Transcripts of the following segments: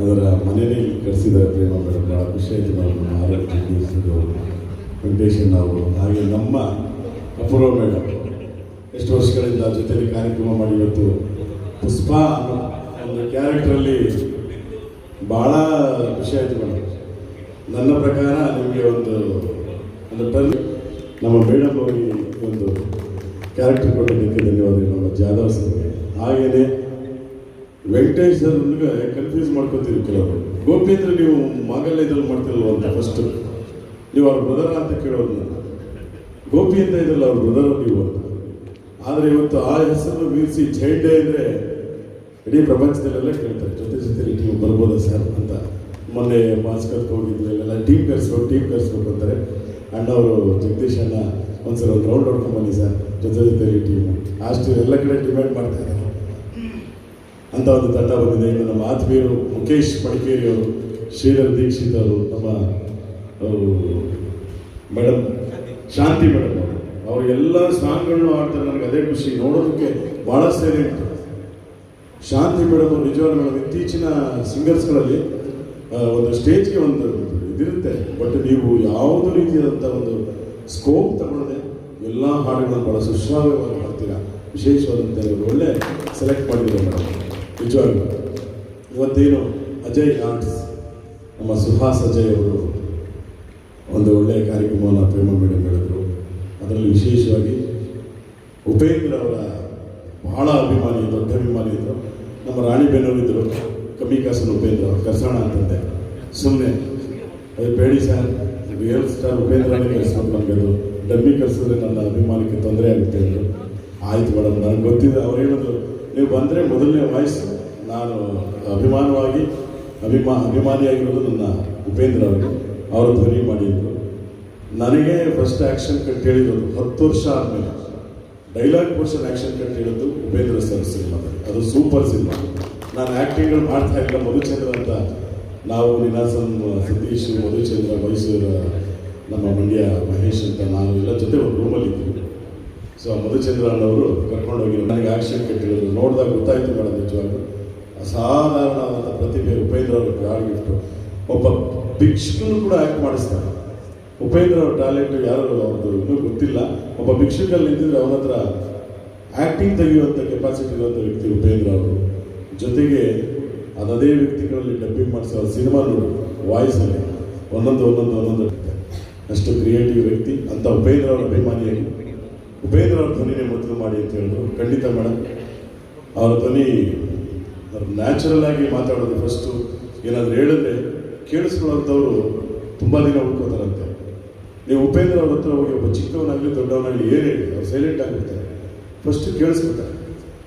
ಅದರ ಮನೆಯೇ ಕಳಿಸಿದ್ದಾರೆ ಪ್ರೇಮ ಮೇಡಮ್. ಭಾಳ ಖುಷಿ ಆಯಿತು ನಾವು ಆರೋಗ್ಯ ವೆಂಕಟೇಶನ್ ನಾವು ಹಾಗೆ ನಮ್ಮ ಅಪೂರ್ವ ಮೇಡಮ್ ಎಷ್ಟು ವರ್ಷಗಳಿಂದ ಜೊತೆಯಲ್ಲಿ ಕಾರ್ಯಕ್ರಮ ಮಾಡಿ ಇವತ್ತು ಪುಷ್ಪ ಒಂದು ಕ್ಯಾರೆಕ್ಟ್ರಲ್ಲಿ ಭಾಳ ಖುಷಿ ಆಯಿತು ಮೇಡಮ್. ನನ್ನ ಪ್ರಕಾರ ನಿಮಗೆ ಒಂದು ಟರ್ನ್ ನಮ್ಮ ಮೇಡಮ್ ಅವರಿಗೆ ಒಂದು ಕ್ಯಾರೆಕ್ಟರ್ ಕೊಟ್ಟಿದ್ದಕ್ಕೆ ಧನ್ಯವಾದಗಳು ನಮ್ಮ ಜಾಧವ್ ಸರ್ಗೆ. ಹಾಗೆಯೇ ವೆಂಕಟೇಶ್ ಸರ್ ಕನ್ಫ್ಯೂಸ್ ಮಾಡ್ಕೊತೀರಿ ಕೆಲವರು. ಗೋಪಿ ಅಂದರೆ ನೀವು ಮಾಂಗಲ್ಯದಲ್ಲಿ ಮಾಡ್ತಿರಲ್ವ ಅಂತ ಫಸ್ಟ್ ನೀವು ಅವ್ರ ಬ್ರದರ ಅಂತ ಕೇಳೋದು. ಗೋಪಿ ಅಂತ ಇದ್ರಲ್ಲ ಅವ್ರ ಬ್ರದರ್ ನೀವು ಅಂತ. ಆದರೆ ಇವತ್ತು ಆ ಹೆಸರನ್ನು ಮೀರಿಸಿ ಚೈಲ್ಡ್ ಡೇ ಅಂದರೆ ಇಡೀ ಪ್ರಪಂಚದಲ್ಲೆಲ್ಲ ಕೇಳ್ತಾರೆ ಜೊತೆ ನೀವು ಬರ್ಬೋದಾ ಸರ್ ಅಂತ. ಮೊನ್ನೆ ಮಾಸ್ಕತ್ಗೆ ಹೋಗಿದ್ವಿ, ಎಲ್ಲ ಟೀಮ್ ಕರೆಸ್ಬೇಕು ಅಂತಾರೆ. ಅಣ್ಣವರು ಜಗದೀಶ್ ಅಣ್ಣ ಒಂದ್ಸಲ ಒಂದು ರೌಂಡ್ ಹೊಡ್ಕೊಂಡ್ಬನ್ನಿ ಸರ್ ಜೊತೆಲಿ ಟೀಮ್ ಅಷ್ಟು ಎಲ್ಲ ಕಡೆ ಡಿಮ್ಯಾಂಡ್ ಮಾಡ್ತಾ ಇದ್ದಾರೆ ಅಂತ ಒಂದು ತಂಡ ಬಂದಿದೆ. ಇನ್ನು ನಮ್ಮ ಆತ್ಮೀಯರು ಮುಖೇಶ್ ಮಡಿಕೇರಿ ಅವರು, ಶ್ರೀಧರ್ ದೀಕ್ಷಿತ್ ಅವರು, ನಮ್ಮ ಮೇಡಮ್ ಶಾಂತಿ ಮೇಡಮ್ ಅವರು ಎಲ್ಲ ಸಾಂಗ್ಗಳನ್ನು ಆಡ್ತಾರೆ. ನನಗೆ ಅದೇ ಖುಷಿ ನೋಡೋದಕ್ಕೆ ಭಾಳ ಸೇರಿ ಉಂಟು. ಶಾಂತಿ ಮೇಡಮ್ ಅವರು ನಿಜವಾಗ್ಲೂ ಮೇಡಮ್ ಇತ್ತೀಚಿನ ಸಿಂಗರ್ಸ್ಗಳಲ್ಲಿ ಒಂದು ಸ್ಟೇಜ್ಗೆ ಒಂದು ಇದಿರುತ್ತೆ, ಬಟ್ ನೀವು ಯಾವುದೇ ರೀತಿಯಾದಂಥ ಒಂದು ಸ್ಕೋಪ್ ತಗೊಳ್ಳದೆ ಎಲ್ಲ ಹಾಡುಗಳನ್ನು ಭಾಳ ಸುಶ್ರಾವ್ಯವಾಗಿ ಮಾಡ್ತೀರಾ. ವಿಶೇಷವಾದಂಥ ಒಳ್ಳೆ ಸೆಲೆಕ್ಟ್ ಮಾಡಿದ್ದೀರ ಮೇಡಮ್ ನಿಜವಾಗ್ಲೂ. ಇವತ್ತೇನು ಅಜಯ್ ಆರ್ಟ್ಸ್ ನಮ್ಮ ಸುಹಾಸ್ ಅಜಯ್ ಅವರು ಒಂದು ಒಳ್ಳೆಯ ಕಾರ್ಯಕ್ರಮವನ್ನು ಪ್ರೇಮ ಮೇಡಮ್ ಹೇಳಿದ್ರು. ಅದರಲ್ಲಿ ವಿಶೇಷವಾಗಿ ಉಪೇಂದ್ರ ಅವರ ಬಹಳ ಅಭಿಮಾನಿ, ದೊಡ್ಡ ಅಭಿಮಾನಿ ಇದ್ದರು. ನಮ್ಮ ರಾಣಿಬೆನ್ನೂರಿದ್ದರು ಕಮ್ಮಿ ಕಾಸಿನ ಉಪೇಂದ್ರ ಅವರು ಕರ್ಸೋಣ ಅಂತಂದೆ. ಸುಮ್ಮನೆ ಅದು ಬೇಡಿ ಸರ್, ರಿಯಲ್ ಸ್ಟಾರ್ ಉಪೇಂದ್ರನೇ ಕರೆಸ್ಬೇಕು, ನಮಗೆ ಅದು ಡಬ್ಬಿ ಕರೆಸಿದ್ರೆ ನನ್ನ ಅಭಿಮಾನಕ್ಕೆ ತೊಂದರೆ ಆಗುತ್ತೆ ಅಂದರು. ಆಯಿತು ಮೇಡಮ್, ನನಗೆ ಗೊತ್ತಿದೆ. ಅವ್ರು ಹೇಳಿದ್ರು ನೀವು ಬಂದರೆ ಮೊದಲನೇ ವಾಯ್ಸ್ ನಾನು ಅಭಿಮಾನಿಯಾಗಿರೋದು ನನ್ನ ಉಪೇಂದ್ರ ಅವರು, ಅವರು ಧ್ವನಿ ಮಾಡಿದ್ರು. ನನಗೆ ಫಸ್ಟ್ ಆ್ಯಕ್ಷನ್ ಕಟ್ ಹೇಳಿರೋದು 10 ವರ್ಷ ಆದಮೇಲೆ ಡೈಲಾಗ್ ಪೋರ್ಷನ್ ಆ್ಯಕ್ಷನ್ ಕಟ್ ಹೇಳಿದ್ದು ಉಪೇಂದ್ರ ಸರ್ ಸಿನಿಮಾದಲ್ಲಿ. ಅದು ಸೂಪರ್ ಸಿನಿಮಾ. ನಾನು ಆ್ಯಕ್ಟಿಂಗ್ಗಳು ಮಾಡ್ತಾ ಇಲ್ಲ. ಮಧುಚಂದ್ರ ಅಂತ ನಾವು ನಿನಾಸನ್ ಸತೀಶ್, ಮಧುಚಂದ್ರ, ಮೈಸೂರು, ನಮ್ಮ ಮಂಡ್ಯ ಮಹೇಶ್ ಅಂತ ನಾವು ಎಲ್ಲ ಜೊತೆ ಒಂದು ರೂಮಲ್ಲಿ ಇದ್ವಿ. ಸೊ ಮಧುಚಂದ್ರ ಅನ್ನೋರು ಕರ್ಕೊಂಡೋಗಿ ನನಗೆ ಆ್ಯಕ್ಷನ್ ಕಟ್ಟಿರೋದು ನೋಡಿದಾಗ ಗೊತ್ತಾಯಿತು ಮೇಡಮ್. ನಿಜವಾಗ್ಲೂ ಅಸಾಧಾರಣವಾದ ಪ್ರತಿಭೆ ಉಪೇಂದ್ರ ಅವ್ರ ಗಾಡ್ ಗಿಫ್ಟು. ಒಬ್ಬ ಭಿಕ್ಷುಕನು ಕೂಡ ಆ್ಯಕ್ಟ್ ಮಾಡಿಸ್ತಾರೆ. ಉಪೇಂದ್ರ ಅವ್ರ ಟ್ಯಾಲೆಂಟು ಯಾರು ಅವ್ರದ್ದು ಇನ್ನೂ ಗೊತ್ತಿಲ್ಲ. ಒಬ್ಬ ಭಿಕ್ಷುಕಲ್ಲಿ ನಿಂತಿದ್ರೆ ಅವನ ಹತ್ರ ಆ್ಯಕ್ಟಿಂಗ್ ತೆಗೆಯುವಂಥ ಕೆಪಾಸಿಟಿ ಇರುವಂಥ ವ್ಯಕ್ತಿ ಉಪೇಂದ್ರ ಅವರು. ಜೊತೆಗೆ ಅದೇ ವ್ಯಕ್ತಿಗಳಲ್ಲಿ ಡಬ್ಬಿಂಗ್ ಮಾಡಿಸೋ ಸಿನಿಮಾ ನೋಡಿ ವಾಯ್ಸಲ್ಲಿ ಒಂದೊಂದು ಅಷ್ಟು ಕ್ರಿಯೇಟಿವ್ ವ್ಯಕ್ತಿ ಅಂತ ಉಪೇಂದ್ರ ಅವರ ಅಭಿಮಾನಿಯಾಗಿ ಉಪೇಂದ್ರ ಅವ್ರ ಧ್ವನಿನೇ ಮೊದಲು ಮಾಡಿ ಅಂತ ಹೇಳಿದ್ರು. ಖಂಡಿತ ಮೇಡಮ್, ಅವರ ಧ್ವನಿ ನ್ಯಾಚುರಲ್ ಆಗಿ ಮಾತಾಡೋದು. ಫಸ್ಟು ಏನಾದರೂ ಹೇಳಿದ್ರೆ ಕೇಳಿಸ್ಕೊಳ್ಳೋಂಥವ್ರು ತುಂಬ ದಿನ ಉಳ್ಕೋತಾರಂತೆ. ನೀವು ಉಪೇಂದ್ರ ಅವ್ರ ಹತ್ರ ಹೋಗಿ ಒಬ್ಬ ಚಿಕ್ಕವನಾಗಲಿ ದೊಡ್ಡವನಾಗಲಿ ಏನು ಹೇಳಿ ಅವ್ರು ಸೈಲೆಂಟ್ ಆಗಿಬಿಡ್ತಾರೆ. ಫಸ್ಟು ಕೇಳಿಸ್ಕೊತಾರೆ.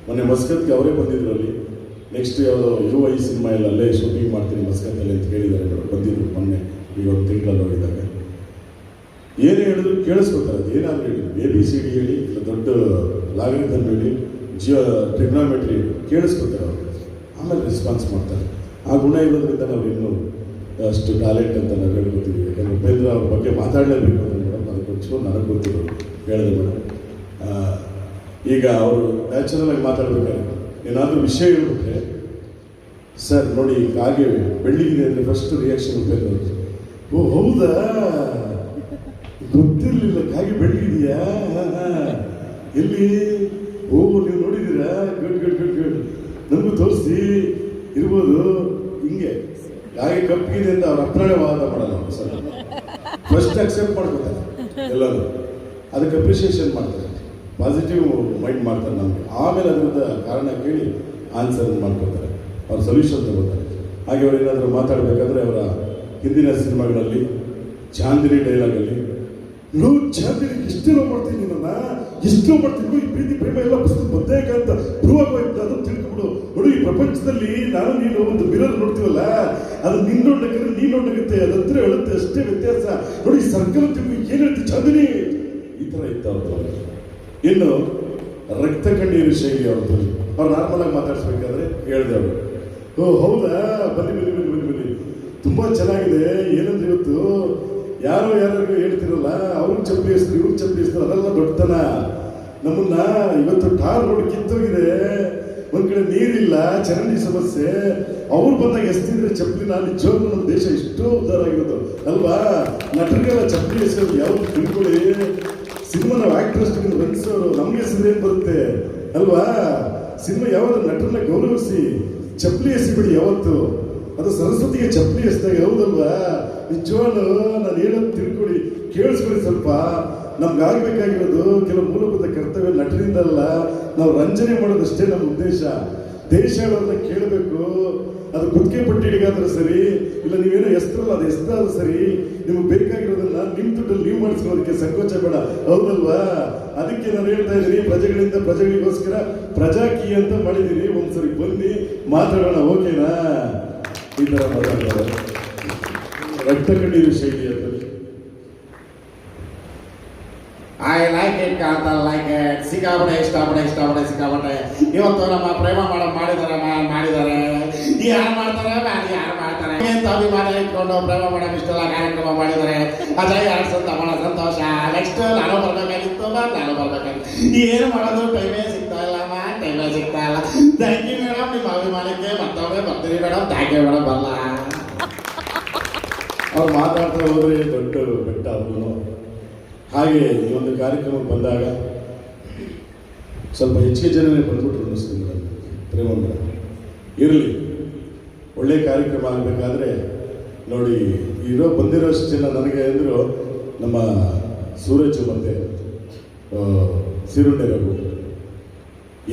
ಮೊನ್ನೆ ಮಸ್ಕತ್ಗೆ ಅವರೇ ಬಂದಿದ್ರು. ಅಲ್ಲಿ ನೆಕ್ಸ್ಟ್ ಯಾವುದೋ UI ಸಿನಿಮಾ ಎಲ್ಲ ಅಲ್ಲೇ ಶೂಟಿಂಗ್ ಮಾಡ್ತೀನಿ ಮಸ್ಕತ್ತಲ್ಲಿ ಅಂತ ಹೇಳಿದ್ದಾರೆ. ಬಂದಿದ್ರು ಮೊನ್ನೆ, ಈಗ ಒಂದು ತಿಂಗಳಲ್ಲಿ ನೋಡಿದಾಗ. ಏನು ಹೇಳಿದ್ರು ಕೇಳಿಸ್ಕೊತಾರೆ. ಅದು ಏನಾದರೂ ಹೇಳಿ, ABCD ಹೇಳಿ, ಇಲ್ಲ ದೊಡ್ಡ ಲಾಗರಿಥಮ್ ಹೇಳಿ, ಟ್ರಿಗ್ನಾಮೆಟ್ರಿ ಹೇಳಿ, ಕೇಳಿಸ್ಕೊತಾರೆ ಅವರು. ಆಮೇಲೆ ರೆಸ್ಪಾನ್ಸ್ ಮಾಡ್ತಾರೆ. ಆ ಗುಣ ಇರೋದ್ರಿಂದ ನಾವು ಇನ್ನೂ ಅಷ್ಟು ಟ್ಯಾಲೆಂಟ್ ಅಂತ ನಾವು ಹೇಳ್ಕೊತೀವಿ. ಯಾಕಂದರೆ ಉಪೇಂದ್ರ ಅವ್ರ ಬಗ್ಗೆ ಮಾತಾಡಲೇಬೇಕು ಅಂದರೆ ಮೇಡಮ್, ಅದಕ್ಕೊಂಚೂರು ನನಗೆ ಗೊತ್ತಿರೋ ಹೇಳಿದೆ ಮೇಡಮ್. ಈಗ ಅವರು ನ್ಯಾಚುರಲಾಗಿ ಮಾತಾಡಬೇಕಾದ್ರೆ ಏನಾದರೂ ವಿಷಯ ಹೇಳ್ಬಿಟ್ರೆ, ಸರ್ ನೋಡಿ ಕಾಗೆ ಬೆಳ್ಳಿಗಿದೆ ಅಂದರೆ ಫಸ್ಟ್ ರಿಯಾಕ್ಷನ್ ಉಪೇಂದ್ರ, ಓ ಹೌದಾ ಗೊತ್ತಿರಲಿಲ್ಲ ಕಾಗೆ ಬೆಳ್ಳಿದೆಯಾ, ಎಲ್ಲಿ, ಓ ನೀವು ನೋಡಿದ್ದೀರಾ, ಗುಡ್ ನಮಗೂ ತೋರಿಸಿ ಇರ್ಬೋದು. ಹಿಂಗೆ ಕಾಗೆ ಕಪ್ಪಿಗಿದೆ ಅಂತ ಅವ್ರ ಅಪ್ರಾಯ ವಾದ ಮಾಡಲ್ಲ ಸರ್. ಫಸ್ಟ್ ಅಕ್ಸೆಪ್ಟ್ ಮಾಡ್ಕೊತಾರೆ ಎಲ್ಲರೂ, ಅದಕ್ಕೆ ಅಪ್ರಿಷಿಯೇಷನ್ ಮಾಡ್ತಾರೆ, ಪಾಸಿಟಿವ್ ಮೈಂಡ್ ಮಾಡ್ತಾರೆ ನಮಗೆ. ಆಮೇಲೆ ಅದರಿಂದ ಕಾರಣ ಕೇಳಿ ಆನ್ಸರ್ ಮಾಡ್ಕೊತಾರೆ, ಅವ್ರ ಸೊಲ್ಯೂಷನ್ ತಗೋತಾರೆ. ಹಾಗೆ ಅವ್ರು ಏನಾದರೂ ಮಾತಾಡಬೇಕಾದ್ರೆ ಅವರ ಹಿಂದಿನ ಸಿನಿಮಾಗಳಲ್ಲಿ ಚಾಂದಿನಿ ಡೈಲಾಗಲ್ಲಿ, ನೀವು ಚಾಂದಿನಿ ಇಷ್ಟೇನೋ ಮಾಡ್ತೀನಿ, ನಿನ್ನ ಇಷ್ಟೋ ಮಾಡ್ತೀನಿ, ಈ ಪ್ರೀತಿ ಪ್ರೇಮ ಎಲ್ಲ ಪುಸ್ತಕ ಬಂದೇಕ ಅಂತ ಪ್ರೂವ್ ಆಗೋಯ್ತು. ಅದನ್ನು ತಿಳ್ಕೊಬಿಡು. ನೋಡಿ, ಈ ಪ್ರಪಂಚದಲ್ಲಿ ನಾನು ನೀನು ಒಂದು ಮಿರರ್ ನೋಡ್ತೀವಲ್ಲ, ಅದು ನಿನ್ನ ನೋಡ್ಬೇಕಾದ್ರೆ ನೀನು ನೋಡಾಗುತ್ತೆ, ಅದು ಹತ್ರ ಹೇಳುತ್ತೆ, ಅಷ್ಟೇ ವ್ಯತ್ಯಾಸ. ನೋಡಿ ಸರ್ಕಲ್ ತಿಳ್ಕೊ ಏನು ಹೇಳ್ತೀವಿ ಚಾಂದಿನಿ, ಈ ಥರ ಇತ್ತು. ಇನ್ನು ರಕ್ತ ಕಣ್ಣೀರು ಶೈಲಿ ಅವ್ರದ್ದು. ಅವ್ರು ನಾರ್ಮಲ್ ಆಗಿ ಮಾತಾಡಿಸ್ಬೇಕಾದ್ರೆ ಹೇಳಿದೆ ಅವರು, ಓ ಹೌದಾ, ಬನ್ನಿ ತುಂಬ ಚೆನ್ನಾಗಿದೆ. ಏನಂದ್ರೆ ಇವತ್ತು ಯಾರು ಹೇಳ್ತಿರಲ್ಲ, ಅವ್ರಿಗೆ ಚಪ್ಪಲಿ ಹೆಸ್ರು ಇವ್ರಿಗೆ ಚಪ್ಪಲಿ ಹೆಸ್ರು, ಅದೆಲ್ಲ ದೊಡ್ಡತನ. ನಮ್ಮನ್ನ ಇವತ್ತು ಟಾರ್ ರೋಡ್ ಕಿತ್ತೋಗಿದೆ, ಒಂದ್ ಕಡೆ ನೀರಿಲ್ಲ, ಚರಂಡಿ ಸಮಸ್ಯೆ. ಅವ್ರು ಬಂದಾಗ ಎಸ್ತಿದ್ರೆ ಚಪ್ಪಲಿ, ನಾನು ನಿಜವಾಗ್ಲೂ ನಮ್ಮ ದೇಶ ಇಷ್ಟೋ ಉದ್ಧಾರ ಆಗಿರೋದು ಅಲ್ವಾ? ನಟರಿಗೆಲ್ಲ ಚಪ್ಪಲಿ ಎಸೆಯೋದು ಯಾವ್ದು ತಿಳ್ಕೊಳ್ಳಿ. ಸಿನಿಮಾ ನಾವು ಆಕ್ಟ್ರಸ್ ರನ್ಸೋರು, ನಮ್ಗೆ ಹೆಸರು ಏನ್ ಬರುತ್ತೆ ಅಲ್ವಾ? ಸಿನಿಮಾ ಯಾವ್ದು ನಟರನ್ನ ಗೌರವಿಸಿ, ಚಪ್ಪಲಿ ಎಸಿಬಿಡಿ ಯಾವತ್ತು. ಅದು ಸರಸ್ವತಿಗೆ ಚಪ್ಪಲಿ ಎಸ್ದಾಗ ಹೌದಲ್ವಾ? ನಿಜವಾಗ್ಲು ನಾನು ಹೇಳೋದು ತಿಳ್ಕೊಳ್ಳಿ, ಕೇಳಿಸ್ಕೊಳ್ಳಿ ಸ್ವಲ್ಪ. ನಮ್ಗಾಗಬೇಕಾಗಿರೋದು ಕೆಲವು ಮೂಲಭೂತ ಕರ್ತವ್ಯ ನಟರಿಂದ ಅಲ್ಲ, ನಾವು ರಂಜನೆ ಮಾಡೋದಷ್ಟೇ ನಮ್ಮ ಉದ್ದೇಶ. ದೇಶ ಹೇಳೋದನ್ನ ಕೇಳಬೇಕು. ಅದು ಕುತ್ತಿಗೆ ಪಟ್ಟಿಗಾದ್ರೂ ಸರಿ, ಇಲ್ಲ ನೀವೇನೋ ಎಸ್ತ್ರಲ್ಲ ಅದು ಎಸ್ತಾದ್ರೂ ಸರಿ, ನಿಮ್ಗೆ ಬೇಕಾಗಿರೋದನ್ನ ನಿಮ್ ದುಡ್ಡಲ್ಲಿ ನೀವು ಮಾಡಿಸ್ಕೊಳ್ಳೋದಕ್ಕೆ ಸಂಕೋಚ ಬೇಡ, ಹೌದಲ್ವಾ? ಅದಕ್ಕೆ ನಾನು ಹೇಳ್ತಾ ಇದ್ದೀನಿ, ಪ್ರಜೆಗಳಿಂದ ಪ್ರಜೆಗಳಿಗೋಸ್ಕರ ಪ್ರಜಾಕೀಯ ಅಂತ ಮಾಡಿದ್ದೀನಿ. ಒಂದ್ಸರಿ ಬನ್ನಿ ಮಾತಾಡೋಣ, ಓಕೆನಾ? ಈ ತರ ಮಾತಾಡ್ತಾರೆ. ರಕ್ತ ಕಣ್ಣೀರು ಶೈಲಿ ಅಂತ ಐ ಲೈಕ್ ಇಟ್ ಕಾಂತ ಲೈಕ್ ಇಟ್. ಸಿಕ್ಕಾಪಟ್ಟೆ ಸಿಕ್ಕಾಪಟ್ಟೆ. ಇವತ್ತು ನಮ್ಮ ಪ್ರೇಮ ಮಾಡಿದ್ದಾರೆ. ಯಾರು ಮಾಡ್ತಾರೆ ಅಂತ ಅಭಿಮಾನ ಇಟ್ಕೊಂಡು ಪ್ರೇಮ ಮಾಡಕ್ ಇಷ್ಟೆಲ್ಲ ಕಾರ್ಯಕ್ರಮ ಮಾಡಿದ್ದಾರೆ. ಅಜಯ್ ಆಡ್ಸಂತ ಬಹಳ ಸಂತೋಷ. ನೆಕ್ಸ್ಟ್ ನಾನು ಬರ್ಬೇಕಾಗಿತ್ತು. ಏನು ಮಾಡೋದು, ಟೈಮೇ ಸಿಗ್ತಾ ಇಲ್ಲ. ಥ್ಯಾಂಕ್ ಯು ಮೇಡಮ್, ನಿಮ್ಮ ಅಭಿಮಾನಕ್ಕೆ ಮತ್ತೊಮ್ಮೆ ಬರ್ತೀರಿ ಮೇಡಮ್. Thank you madam. ಬರಲ್ಲ ಅವ್ರು ಮಾತಾಡ್ತಾ ಹೋದ್ರೆ ದೊಡ್ಡ ಬೆಟ್ಟ ಅವರು. ಹಾಗೆ ಈ ಒಂದು ಕಾರ್ಯಕ್ರಮಕ್ಕೆ ಬಂದಾಗ ಸ್ವಲ್ಪ ಹೆಚ್ಚಿಗೆ ಜನನೇ ಬಂದ್ಬಿಟ್ರು ಅನ್ನಿಸ್ತೀನಿ ಮೇಡಮ್. ಪ್ರೇಮ ಮೇಡಮ್ ಇರಲಿ, ಒಳ್ಳೆ ಕಾರ್ಯಕ್ರಮ ಆಗಬೇಕಾದ್ರೆ ನೋಡಿ, ಬಂದಿರೋಷ್ಟು ಜನ ನನಗೆ ಅಂದರು ನಮ್ಮ ಸೂರಜ್ ಮತ್ತೆ ಸಿರುಂಡೆ ರಘು,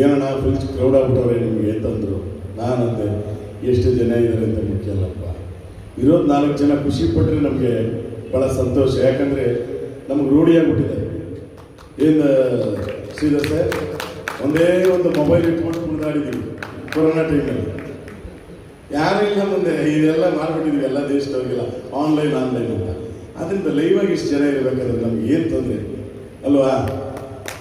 ಏನಣ್ಣ ಫುಲ್ ಕ್ರೌಡ್ ಆಗ್ಬಿಟ್ಟವ್ರೆ ನಿಮಗೆ ಅಂತಂದರು. ನಾನಂದೆ ಎಷ್ಟು ಜನ ಇದ್ದಾರೆ ಅಂತ ಮುಖ್ಯ ಅಲ್ಲಪ್ಪ, ಇರೋದು 4 ಜನ ಖುಷಿ ಪಟ್ಟರೆ ನಮಗೆ ಭಾಳ ಸಂತೋಷ. ಯಾಕಂದರೆ ನಮ್ಗೆ ರೂಢಿಯಾಗ್ಬಿಟ್ಟಿದೆ. ಏನು ಶ್ರೀಧರ್ ಸರ್, ಒಂದೇ ಒಂದು ಮೊಬೈಲ್ ಇಟ್ಕೊಂಡು ಕುಣಿದಾಡಿದ್ದೀವಿ ಕೊರೋನಾ ಟೈಮಲ್ಲಿ. ಯಾರು ಇಲ್ಲ ಮುಂದೆ, ಇದೆಲ್ಲ ಮಾಡಿಬಿಟ್ಟಿದ್ವಿ ಎಲ್ಲ ದೇಶದವ್ರಿಗೆಲ್ಲ ಆನ್ಲೈನ್ ಅಂತ. ಅದರಿಂದ ಲೈವ್ ಆಗಿ ಇಷ್ಟು ಜನ ಇರಬೇಕಾದ್ರೆ ನಮ್ಗೆ ಏನು ತೊಂದರೆ ಅಲ್ವಾ?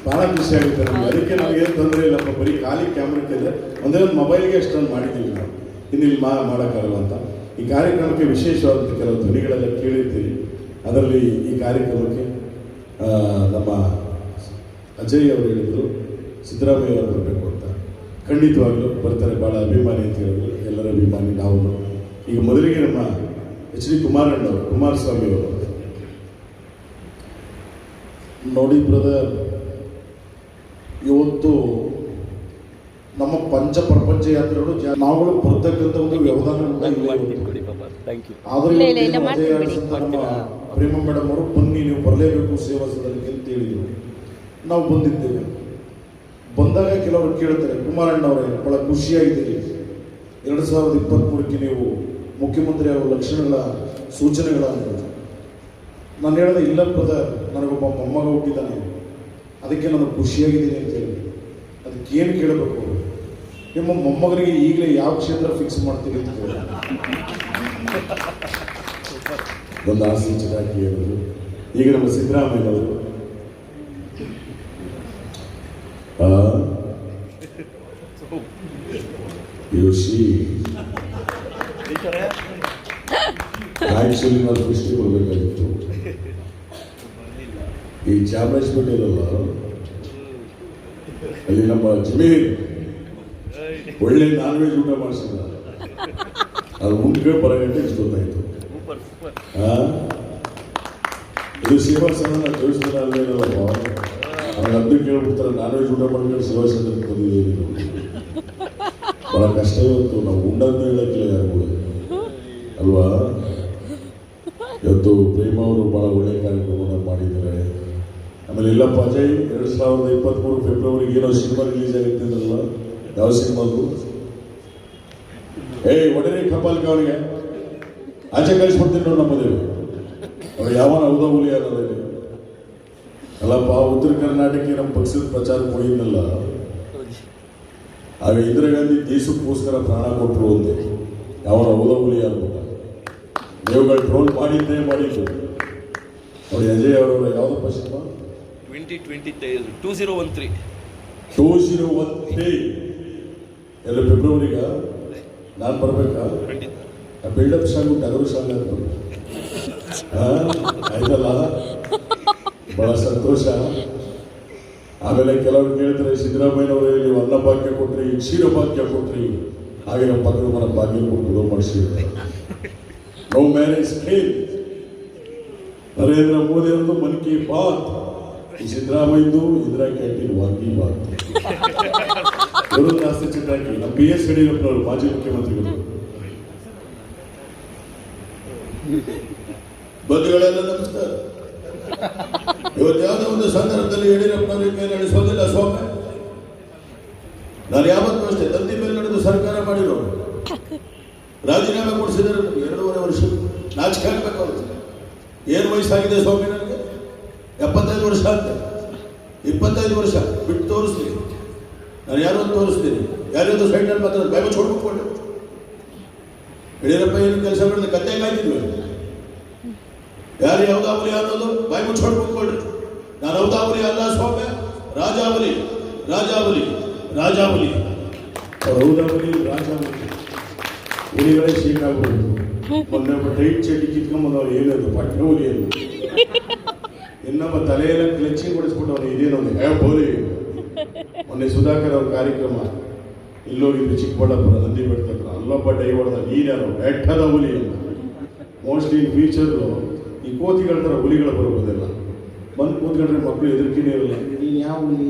ಭಾಳ ಖುಷಿ ಆಗುತ್ತೆ ನಮಗೆ. ಅದಕ್ಕೆ ನಮ್ಗೆ ಏನು ತೊಂದರೆ ಇಲ್ಲಪ್ಪ, ಬರೀ ಖಾಲಿ ಕ್ಯಾಮ್ರಕ್ಕಿದೆ, ಒಂದೇ ಒಂದು ಮೊಬೈಲ್ಗೆ ಅಷ್ಟೊಂದು ಮಾಡಿದ್ದೀವಿ ನಾವು, ಇನ್ನಿಲ್ಲಿ ಮಾಡೋಕ್ಕಾಗಲ್ಲ ಅಂತ. ಈ ಕಾರ್ಯಕ್ರಮಕ್ಕೆ ವಿಶೇಷವಾದಂಥ ಕೆಲವು ಧ್ವನಿಗಳೆಲ್ಲ ಕೇಳಿರ್ತೀವಿ. ಅದರಲ್ಲಿ ಈ ಕಾರ್ಯಕ್ರಮಕ್ಕೆ ನಮ್ಮ ಅಜಯ್ ಅವರು ಹೇಳಿದರು ಸಿದ್ದರಾಮಯ್ಯ ಅವರು ಬರಬೇಕು ಅಂತ. ಖಂಡಿತವಾಗ್ಲೂ ಬರ್ತಾರೆ, ಭಾಳ ಅಭಿಮಾನಿ ಅಂತ ಹೇಳಿದ್ರು. ಎಲ್ಲರ ಅಭಿಮಾನಿ ನಾವು. ಈಗ ಮೊದಲಿಗೆ ನಮ್ಮ ಎಚ್ ಡಿ ಕುಮಾರಸ್ವಾಮಿ ಅವರು ನೋಡಿ ಬ್ರದರ್, ಇವತ್ತು ನಮ್ಮ ಪಂಚ ಪ್ರಪಂಚ ಯಾತ್ರೆಗಳು ನಾವುಗಳು ಬರ್ತಕ್ಕಂಥ ಒಂದು ವ್ಯವಧಾನ. ಆದರೆ ನಮ್ಮ ಪ್ರೇಮ ಮೇಡಮ್ ಅವರು ಬನ್ನಿ, ನೀವು ಬರಲೇಬೇಕು ಸೇವಾ ಸದನಕ್ಕೆ ಅಂತ ಹೇಳಿದ್ರು. ನಾವು ಬಂದಿದ್ದೇವೆ. ಬಂದಾಗ ಕೆಲವರು ಕೇಳ್ತಾರೆ, ಕುಮಾರಣ್ಣವರೇ ಬಹಳ ಖುಷಿಯಾಗಿದ್ದೀರಿ, 2023ಕ್ಕೆ ನೀವು ಮುಖ್ಯಮಂತ್ರಿ ಆಗೋ ಲಕ್ಷಣಗಳ ಸೂಚನೆಗಳ. ನಾನು ಹೇಳಿದೆ, ಇಲ್ಲ ಬ್ರದರ್, ನನಗೊಬ್ಬ ಮೊಮ್ಮಗ ಹುಟ್ಟಿದ್ದಾನೆ, ಅದಕ್ಕೆ ನಾನು ಖುಷಿಯಾಗಿದ್ದೀನಿ ಅಂತ ಹೇಳಿ. ಅದಕ್ಕೇನು ಕೇಳಬೇಕು, ನಿಮ್ಮ ಮೊಮ್ಮಗನಿಗೆ ಈಗಲೇ ಯಾವ ಕ್ಷೇತ್ರ ಫಿಕ್ಸ್ ಮಾಡ್ತೀವಿ ಅಂತ ಹೇಳಿ ಒಂದು ಆಸೆ ಚಟಾಕಿ ಹೇಳಿದ್ರು. ಈಗ ನಮ್ಮ ಸಿದ್ದರಾಮಯ್ಯನವರು ಆಕ್ಚುಲಿ ನಾವು ದೃಷ್ಟಿ ಕೊಡಬೇಕಾಗಿತ್ತು. ಈ ಚಾಮರಾಜಪೇಟೆಯಲ್ಲ, ಅಲ್ಲಿ ನಮ್ಮ ಜಮೀರ್ ಒಳ್ಳೆ ನಾನ್ ವೆಜ್ ಊಟ ಮಾಡಿಸಿದ, ಅದು ಮುಂದೆ ಬರಗಂಟೆ ಇಷ್ಟೊತ್ತಾಯ್ತು. ಇದು ಸೇವಾ ಸದನ ಜೋಡಿಸಿದ ಅಲ್ಲೇನಲ್ಲಪ್ಪ, ಅವ್ರು ಅದನ್ನು ಕೇಳ್ಬಿಡ್ತಾರೆ, ನಾನ್ ವೆಜ್ ಊಟ ಮಾಡ್ಕೊಂಡು ಸೇವಾ ಸದನಕ್ಕೆ ಬಂದಿದ್ದೀವಿ. ಬಹಳ ಕಷ್ಟ ಇವತ್ತು, ನಾವು ಉಂಡಂತ ಹೇಳಕ್ಕಿಲ್ಲ ಯಾರು ಅಲ್ವಾ? ಇವತ್ತು ಪ್ರೇಮ ಅವರು ಬಹಳ ಒಳ್ಳೆಯ ಕಾರ್ಯಕ್ರಮವನ್ನು ಮಾಡಿದ್ದಾರೆ. ಆಮೇಲೆ ಇಲ್ಲಪ್ಪ ಅಜಯ್, 2023 ಫೆಬ್ರವರಿಗೆ ಏನೋ ಸಿನಿಮಾ ರಿಲೀಸ್ ಆಗಿರ್ತಿದ್ರಲ್ಲ, ಯಾವ ಸಿನಿಮಾದು? ಒಡನೆ ಕಪಾಲ್ಗೆ ಅವನಿಗೆ ಆಚೆ ಕಳಿಸ್ಬಿಡ್ತೀನಿ ನೋಡಿ ನಮ್ಮದೇವಿ. ಅವ್ರು ಯಾವನ ಹೌದಾ ಹುಲಿ ಅನ್ನೋದೇ ಅಲ್ಲಪ್ಪ. ಉತ್ತರ ಕರ್ನಾಟಕಕ್ಕೆ ನಮ್ಮ ಪಕ್ಷದ ಪ್ರಚಾರ ಮುಗಿದ್ನಲ್ಲ, ಆಗ ಇಂದಿರಾ ಗಾಂಧಿ ದೇಶಕ್ಕೋಸ್ಕರ ಪ್ರಾಣ ಕೊಟ್ಟರು ಅಂತೆ. ಯಾವನ ಹೌದಾ ಹುಲಿ ಅನ್ನೋದ ನೀವುಗಳು ಟ್ರೋಲ್ ಮಾಡಿದ್ದೇ ಮಾಡಿದ್ದು. ನೋಡಿ ಅಜಯ್ ಅವರವರ ಯಾವುದಪ್ಪ ಸಿನಿಮಾ? 2013 ಎಲ್ಲ ಫೆಬ್ರವರಿಗ ನಾನು ಬರ್ಬೇಕಾ? ಬಿಲ್ಡಪ್ ಸಾಂಗು ಟಗರು ಸಾಂಗ್ ಅಂತ ಆಯ್ತಲ್ಲ, ಬಹಳ ಸಂತೋಷ. ಆಮೇಲೆ ಕೆಲವರು ಕೇಳ್ತಾರೆ, ಸಿದ್ದರಾಮಯ್ಯನವರೇ ನೀವು ಅನ್ನಭಾಗ್ಯ ಕೊಟ್ರಿ, ಕ್ಷೀರಭಾಗ್ಯ ಕೊಟ್ರಿ, ಹಾಗೆ ನಮ್ಮ ಪಕ್ಕದ ಮನ ಭಾಗ್ಯ ಕೊಟ್ಟು ಮಾಡಿಸಿದ್ದಾರೆ. No marriage scheme. Narendra Modi ಅವರದು ಮನ್ ಕಿ ಬಾತ್, ಈ ಸಿದ್ದರಾಮಯ್ಯದು ಇಂದಿರಾ ಕ್ಯಾಂಟೀನ್ ವಾಂಗಿ ಬಾತ್. ಜಾಸ್ತಿ ಚಿತ್ತಾಕಿ ನಮ್ಮ PS ಯಡಿಯೂರಪ್ಪನವರು ಮಾಜಿ ಮುಖ್ಯಮಂತ್ರಿಗಳು. ಬಂಧುಗಳೆಲ್ಲ ನಮಸ್ಕಾರ. ಇವತ್ತು ಯಾವುದೋ ಒಂದು ಸಂದರ್ಭದಲ್ಲಿ ಯಡಿಯೂರಪ್ಪನವರಿಗೆ ಮೇಲೆ ನಡೆಸೋದಿಲ್ಲ ಸ್ವಾಮಿ. ನಾನು ಯಾವತ್ತೂ ಅಷ್ಟೇ ತಂದೆ ಮೇಲೆ ನಡೆದು ಸರ್ಕಾರ ಮಾಡಿರೋರು. ರಾಜೀನಾಮೆ ಕೊಡಿಸಿದ್ದಾರೆ 2.5 ವರ್ಷ. ನಾಚಿಕೆ ಆಗ್ಬೇಕು ಅವ್ರಿಗೆ. ಏನು ವಯಸ್ಸಾಗಿದೆ ಸ್ವಾಮಿ ನನಗೆ? 75 ವರ್ಷ ಅಂತ. 25 ವರ್ಷ ಬಿಟ್ಟು ತೋರಿಸ್ತೀನಿ. ನಾನು ಯಾರು ಅಂತ ತೋರಿಸ್ತೀನಿ. ಯಾರ್ಯಾವುದು ಸೈಡಲ್ಲಿ ಮಾತ್ರ ಬಾಯಿ ಮುಚ್ಚಿ ಹೊಡ್ಬಿಟ್ಕೊಂಡು ಯಡಿಯೂರಪ್ಪ ಏನು ಕೆಲಸ ಮಾಡಿದ್ರೆ ಕತ್ತೆ ಕಾಯ್ತಿದ್ವಿ. ಯಾರು ಹೌದಾವಲಿ ಅನ್ನೋದು ಬಾಯಿ ಮುಚ್ಚಿ ಹೊಡ್ಬಿಟ್ಕೊಳ್ರಿ. ನಾನು ಹೌದಾವಲಿ ಅಲ್ಲ ಸ್ವಾಮಿ, ರಾಜಾವಲಿ ರಾಜಾವಲಿ ರಾಜಾವಲಿ. ಅವ್ರು ಹೌದಾವಲಿ ರಾಜಾವಲಿ ಹುಲಿಗಳೇ ಶೀಕಾಗ್ಬೋದು. ಮೊನ್ನೆ ಒಬ್ಬ ಟೈಟ್ ಚಡ್ಡಿ ಕಿತ್ಕೊಂಬಂದವ್ರು ಏನದು ಪಟ್ಟಣವಲಿ ಎಂದು ಇನ್ನೊಬ್ಬ ತಲೆಯೆಲ್ಲ ಕ್ಲೆಚ್ಚಿಂಗ್ ಹೊಡಿಸ್ಬಿಟ್ಟು ಅವನು ಇದೇನೊಂದು ಬೋಲಿ. ಮೊನ್ನೆ ಸುಧಾಕರ್ ಅವ್ರ ಕಾರ್ಯಕ್ರಮ ಇಲ್ಲೋಗಿದ್ರು ಚಿಕ್ಕಬಳ್ಳಾಪುರ ನಂದಿ ಬೆಟ್ಟದ. ಅಲ್ಲೊಬ್ಬ ಡೈ ಹೊಡೆದ, ನೀನ್ಯಾರು ಬೆಟ್ಟದ ಹುಲಿ ಅಂತ. ಮೋಸ್ಟ್ಲಿ ಇನ್ ಫ್ಯೂಚರು ಈ ಕೋತಿಗಳ ಥರ ಹುಲಿಗಳು ಬರ್ಬೋದೆಲ್ಲ. ಬಂದು ಕೂತ್ಕೊಂಡ್ರೆ ಮಕ್ಕಳು ಎದುರ್ಕಿನೇ ಇರಲ್ಲ. ನೀನು ಯಾವ ಹುಲಿ?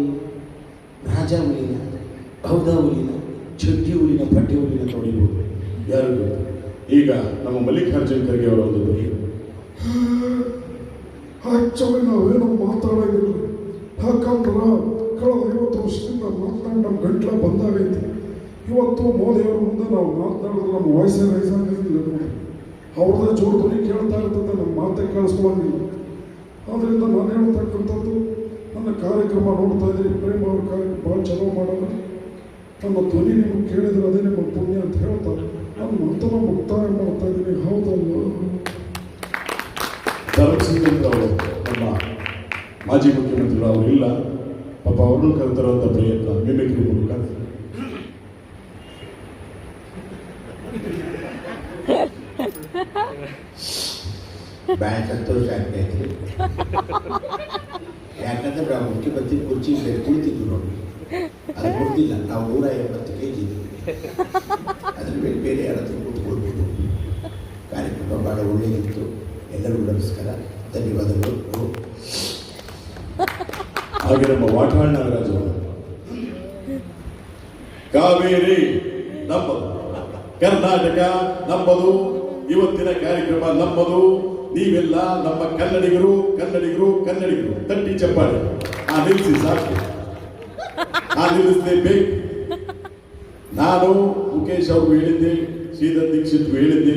ರಾಜ ಹುಲಿನ, ಹೌದಾ ಹುಲಿನ, ಚಡ್ಡಿ ಹುಲಿನ, ಬಟ್ಟೆ ಹುಲಿನ ನೋಡಿಬೋದು. ಯಾರು ಗೊತ್ತು? ಈಗ ನಮ್ಮ ಮಲ್ಲಿಕಾರ್ಜುನ್ ಖರ್ಗೆ ಅವರ ಒಂದು ಧ್ವನಿ. ಆಕ್ಚುಲಿ ನಾವೇನು ಮಾತಾಡೋಂಗಿಲ್ಲ. ಯಾಕಂದ್ರೆ ಕಳೆದ 50 ವರ್ಷದಿಂದ ಮಾತನಾಡಿ ನಮ್ಮ ಗಂಟ್ಲ ಬಂದಾಗೈತಿ. ಇವತ್ತು ಮೋದಿಯವ್ರ ಮುಂದೆ ನಾವು ಮಾತನಾಡಿದ್ರೆ ನಮ್ಮ ವಾಯ್ಸೇ ರೈಸ್ ಆಗಿರಲಿಲ್ಲ ನೋಡಿ. ಅವ್ರದ್ದೇ ಜೋರು ಧ್ವನಿ ಕೇಳ್ತಾ ಇರ್ತದೆ, ನಮ್ಮ ಮಾತೇ ಕೇಳಿಸ್ಕೊಳ್ಳೋಂಗಿಲ್ಲ. ಆದ್ದರಿಂದ ನಾನು ಹೇಳ್ತಕ್ಕಂಥದ್ದು, ನನ್ನ ಕಾರ್ಯಕ್ರಮ ನೋಡ್ತಾ ಇದ್ದೀನಿ, ಪ್ರೇಮ ಅವ್ರ ಕಾರ್ಯಕ್ರಮ ಭಾಳ ಚಲೋ ಮಾಡೋದು. ನನ್ನ ಧ್ವನಿ ನಿಮಗೆ ಕೇಳಿದ್ರೆ ಅದೇ ನಿಮ್ಮ ಪುಣ್ಯ ಅಂತ ಹೇಳ್ತಾರೆ. ನಾನು ಮಂತನ ಮುಕ್ತಾಯ ಮಾಡ್ತಾ ಇದ್ದೀನಿ. ಹೌದಲ್ವ? ಧರ್ಮಸಿಂಗ್ ಅವರು ನಮ್ಮ ಮಾಜಿ ಮುಖ್ಯಮಂತ್ರಿಗಳು ಅವರು ಇಲ್ಲ, ಪಾಪ ಅವ್ರನ್ನೂ ಕರೆತರುವಂಥ ಪ್ರಯತ್ನ ಮಿಮಿಕ್ರಿ ಮೂಲಕ. ಭಾಳ ಸಂತೋಷ ಆಗ್ತಾಯಿದ್ರಿ. ಯಾಕಂದ್ರೆ ನಾವು ಮುಖ್ಯಮಂತ್ರಿ ಕುರ್ಚಿ ಮೇಲೆ ಕುಳಿತಿದ್ವಿ ನೋಡಿ, ಅದು ಗೊತ್ತಿಲ್ಲ. ನಾವು 180 kg ಇದ್ದೀವಿ. ಅದ್ರ ಮೇಲೆ ಬೇರೆ ಯಾರಾದರೂ ಕೂತ್ಕೊಳ್ಬೋದು. ಕಾರ್ಯಕ್ರಮ ಭಾಳ ಒಳ್ಳೆಯದಿತ್ತು. ಎಲ್ಲರಿಗೂ ನಮಸ್ಕಾರ, ಧನ್ಯವಾದಗಳು. ಹಾಗೆ ನಮ್ಮ ವಾಟಾಳ್ ನಾಗರಾಜ್ ಅವರು, ಕಾವೇರಿ ನಮ್ಮದು, ಕರ್ನಾಟಕ ನಮ್ಮದು, ಇವತ್ತಿನ ಕಾರ್ಯಕ್ರಮ ನಮ್ಮದು, ನೀವೆಲ್ಲ ನಮ್ಮ ಕನ್ನಡಿಗರು ಕನ್ನಡಿಗರು ಕನ್ನಡಿಗರು. ತಟ್ಟಿ ಚಪ್ಪಾಳೆ. ನಿಲ್ಲಿಸಿ ಸಾಕು, ನಿಲ್ಲಿಸಲೇಬೇಕು. ನಾನು ಮುಖೇಶ್ ಅವ್ರಿಗೂ ಹೇಳಿದ್ದೆ, ಶ್ರೀಧರ್ ದೀಕ್ಷಿತ್ಗೂ ಹೇಳಿದ್ದೆ,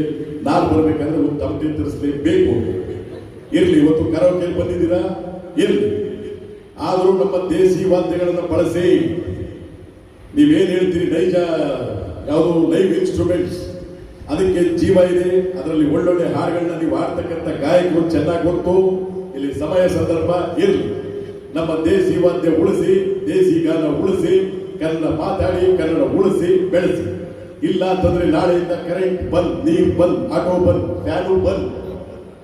ನಾನು ಬರ್ಬೇಕಂದ್ರೆ ಒಂದು ತಮಟೆ ತರಿಸಲೇಬೇಕು. ಇರ್ಲಿ, ಇವತ್ತು ಕರಾವಕೆ ಬಂದಿದ್ದೀರಾ, ಇರ್ಲಿ. ಆದರೂ ನಮ್ಮ ದೇಸಿ ವಾದ್ಯಗಳನ್ನು ಬಳಸಿ. ನೀವೇನು ಹೇಳ್ತೀರಿ, ನೈಜ ಯಾವುದು ಲೈವ್ ಇನ್ಸ್ಟ್ರೂಮೆಂಟ್ಸ್, ಅದಕ್ಕೆ ಜೀವ ಇದೆ. ಅದರಲ್ಲಿ ಒಳ್ಳೊಳ್ಳೆ ಹಾಡುಗಳನ್ನ ನೀವು ಆಡ್ತಕ್ಕಂಥ ಗಾಯಕರು ಚೆನ್ನಾಗಿ ಗೊತ್ತು. ಇಲ್ಲಿ ಸಮಯ ಸಂದರ್ಭ ಇರಲಿ, ನಮ್ಮ ದೇಸಿ ವಾದ್ಯ ಉಳಿಸಿ, ದೇಸಿ ಗಾನ ಉಳಿಸಿ, ಕನ್ನಡ ಮಾತಾಡಿ, ಕನ್ನಡ ಉಳಿಸಿ ಬೆಳೆಸಿ. ಇಲ್ಲ ಅಂತಂದ್ರೆ ನಾಳೆಯಿಂದ ಕರೆಂಟ್ ಬಂದ್, ನೀರು ಬಂದ್, ಆಟೋ ಬಂದ್, ಫ್ಯಾನು ಬಂದ್.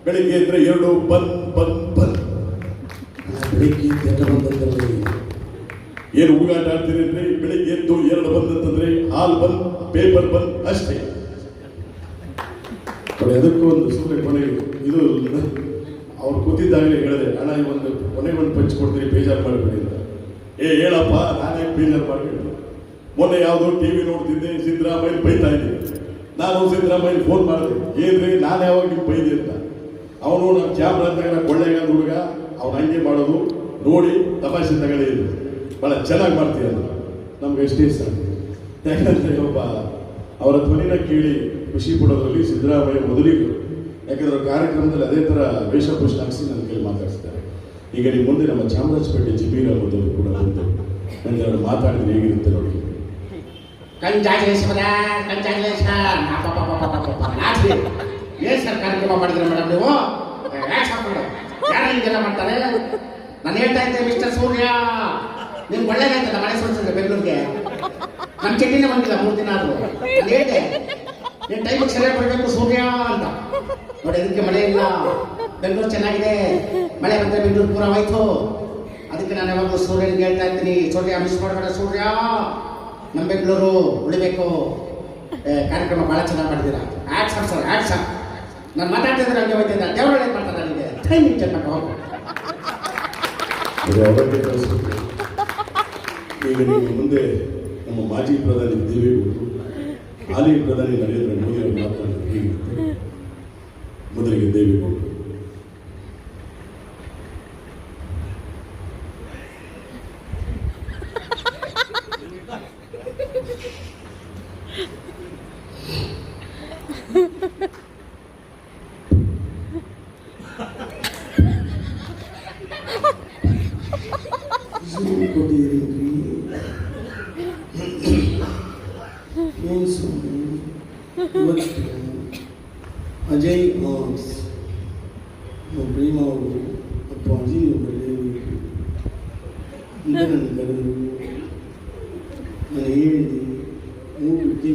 ಬೆಳಿಗ್ಗೆ ಇದ್ರೆ 2 ಬಂದ್ ಬಂದ್ ಬಂದ್. ಬೆಳಿಗ್ಗೆ ಬಂದಂತಂದ್ರೆ ಏನು ಹುಡುಗಾಟ ಆಡ್ತೀರಿ ಅಂದ್ರೆ, ಬೆಳಿಗ್ಗೆ ಎದ್ದು 2 ಬಂದಂತಂದ್ರೆ ಹಾಲ್ ಬಂದ್, ಪೇಪರ್ ಬಂದ್ ಅಷ್ಟೇ. ಅದಕ್ಕೂ ಒಂದು ಸುಮ್ಮನೆ ಕೊನೆಗೆ ಇದು ಅವ್ರು ಕೂತಿದ್ದಾಗಲೇ ಹೇಳಿದೆ, ಅಣ್ಣ ಈ ಒಂದು ಕೊನೆಗೆ ಒಂದು ಪಂಚ್ ಕೊಡ್ತೀನಿ, ಬೇಜಾರು ಮಾಡಬೇಡಿ ಅಂತ. ಹೇಳಪ್ಪ, ನಾನೇ ಬೇಜಾರು ಮಾಡಬೇಡಿ. ಮೊನ್ನೆ ಯಾವುದೋ ಟಿವಿ ನೋಡ್ತಿದ್ದೆ, ಸಿದ್ದರಾಮಯ್ಯ ಬೈತಾ ಇದ್ದೀನಿ. ನಾನು ಸಿದ್ದರಾಮಯ್ಯ ಫೋನ್ ಮಾಡಿದೆ, ಏನ್ರಿ ನಾನು ಯಾವಾಗ ನೀವು ಬೈದೆ ಅಂತ. ಅವನು ನಮ್ಮ ಕ್ಯಾಮ್ರಾ ಅಂತ ಕೊಳ್ಳೆಗಾದ ಹುಡುಗ, ಅವ್ನು ಹಂಗೆ ಮಾಡೋದು ನೋಡಿ ತಮಾಷೆ ತಗೊಳ್ಳಿ, ಭಾಳ ಚೆನ್ನಾಗಿ ಮಾಡ್ತೀಯ ಅಂತ. ನಮ್ಗೆ ಎಷ್ಟೇ ಇಷ್ಟ. ಯಾಕಂದರೆ ಒಬ್ಬ ಅವರ ಧ್ವನಿನ ಕೇಳಿ ಖುಷಿ ಪಡೋದ್ರಲ್ಲಿ ಸಿದ್ದರಾಮಯ್ಯ ಮೊದಲಿಗೂ. ಯಾಕಂದ್ರೆ ಕಾರ್ಯಕ್ರಮದಲ್ಲಿ ಅದೇ ಥರ ವೇಷಭೂಷಣ ಹಾಕಿಸಿ ನನ್ನ ಕೈಲಿ ಮಾತಾಡಿಸ್ತಾರೆ. ಈಗ ನಿಮ್ಮ ಮುಂದೆ ನಮ್ಮ ಚಾಮರಾಜಪೇಟೆ ಜಮೀರ್ ಅಹಮದ್ ಅವರು ಕೂಡ ಬಂದು ನನಗೆ ಮಾತಾಡಿದ್ರೆ ಹೇಗಿರುತ್ತೆ ನೋಡಿ. ಏನು ಸರ್ ಕಾರ್ಯಕ್ರಮ ಮಾಡಿದ್ರೆ ಮೇಡಮ್ ನೀವು? ಯಾರು ಹಿಂಗೆಲ್ಲ ಮಾಡ್ತಾರೆ? ನಾನು ಹೇಳ್ತಾ ಇದ್ದೆ, ಮಿಸ್ಟರ್ ಸೂರ್ಯ, ನಿಮ್ಗೆ ಒಳ್ಳೇದಾಯ್ತದ ಮಳೆ ಸುರಿಸಿದ್ರೆ ಬೆಂಗಳೂರಿಗೆ. ನಮ್ಮ ಚಟ್ನಿನೇ ಬಂದಿಲ್ಲ 3 ದಿನ ಆದರೂ. ನಾನು ಹೇಳಿದೆ, ನೀನು ಟೈಮಿಗೆ ಸರಿಯಾಗಿ ಬರಬೇಕು ಸೂರ್ಯ ಅಂತ. ನೋಡಿ, ಇದಕ್ಕೆ ಮಳೆ ಇಲ್ಲ, ಬೆಂಗಳೂರು ಚೆನ್ನಾಗಿದೆ. ಮಳೆ ಬಂದರೆ ಬೆಂಗಳೂರು ಪೂರ ಹೋಯ್ತು. ಅದಕ್ಕೆ ಅದಕ್ಕೆ ನಾನು ಯಾವಾಗಲೂ ಸೂರ್ಯನಿಗೆ ಹೇಳ್ತಾ ಇರ್ತೀನಿ, ಸೂರ್ಯ ಮಿಸ್ ಮಾಡಬೇಡ ಸೂರ್ಯ, ನಮ್ಮ ಬೆಂಗಳೂರು ಉಳಿಬೇಕು. ಕಾರ್ಯಕ್ರಮ ಭಾಳ ಚೆನ್ನಾಗಿ ಮಾಡಿದ್ದೀರಾ. ಆ್ಯಡ್ಸಮ್ ಸರ್, ಆ್ಯಡ್ಸಮ್. ನಾನು ಮಾತಾಡ್ತಿದ್ರೆ ಹಂಗೆ ಹೋಗ್ತಿದ್ದೆ, ದೇವರ ಏನು ಮಾಡ್ತಾರೆ ನನಗೆ ಟೈಮಿಂಗ್ ಚೆಕ್ ಹೋಗಿ. ಅದು ಅವರಿಗೆ ಕಳಿಸ್ಬೇಕು. ಈಗ ನೀವು ಮುಂದೆ ನಮ್ಮ ಮಾಜಿ ಪ್ರಧಾನಿ ದೇವೇಗೌಡರು, ಹಾಲಿ ಪ್ರಧಾನಿ ನರೇಂದ್ರ ಮೋದಿ ಅವರು ಮಾತನಾಡಿದ್ರು ಹೀಗಿರುತ್ತೆ. ಮೊದಲಿಗೆ ದೇವೇಗೌಡರು. ಅಜಯ್ ಆರ್ಟ್ಸ್ ಪ್ರೇಮ ಅವರು ಅಪ್ಪಾಜಿ ಬರಲೇಬೇಕು ಅಂತ ನನ್ನ ಕರೆದರು. ನಾನು ಹೇಳಿದೆ,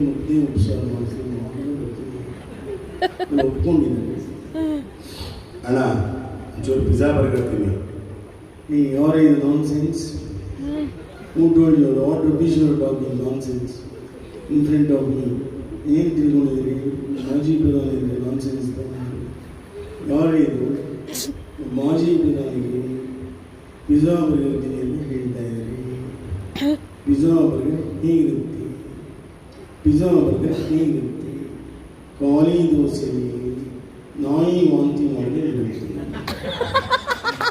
ಮುದ್ದೆ ಉಪಚಾರ ಮಾಡಿಸಿ ಒಪ್ಕೊಂಡಿದ್ದಾರೆ. ಅಣ್ಣ ಒಂಚೂರು ಪಿಜ್ಜಾ ಬರ್ಗರ್ ತಿನ್ನಿ. Or is nonsense? Who told you? What rubbish you are talking nonsense in front of me? ಏನು ತಿಳ್ಕೊಂಡಿದ್ದೀರಿ? ಮಾಜಿ ಪ್ರಧಾನಿಗೆ ನಾನ್ಸೆನ್ಸ್ ಯಾರಿದು? ಮಾಜಿ ಪ್ರಧಾನಿಗೆ ಪಿಜ್ಜಾ ಬರ್ಗರ್ ತಿನ್ನಿ ಅಂತ ಹೇಳ್ತಾ ಇದ್ದಾರೆ. ಪಿಜ್ಜಾ ಬರ್ಗರ್ ಹೇಗಿರುತ್ತೆ? ಪಿಜ್ಜಾ ಬರ್ಗರ್ ಹೇಗಿರುತ್ತೆ? ಖಾಲಿ ದೋಸೆಯಲ್ಲಿ ನಾಯಿ ವಾಂತಿ ಮಾಡಿ ಇರುತ್ತೆ.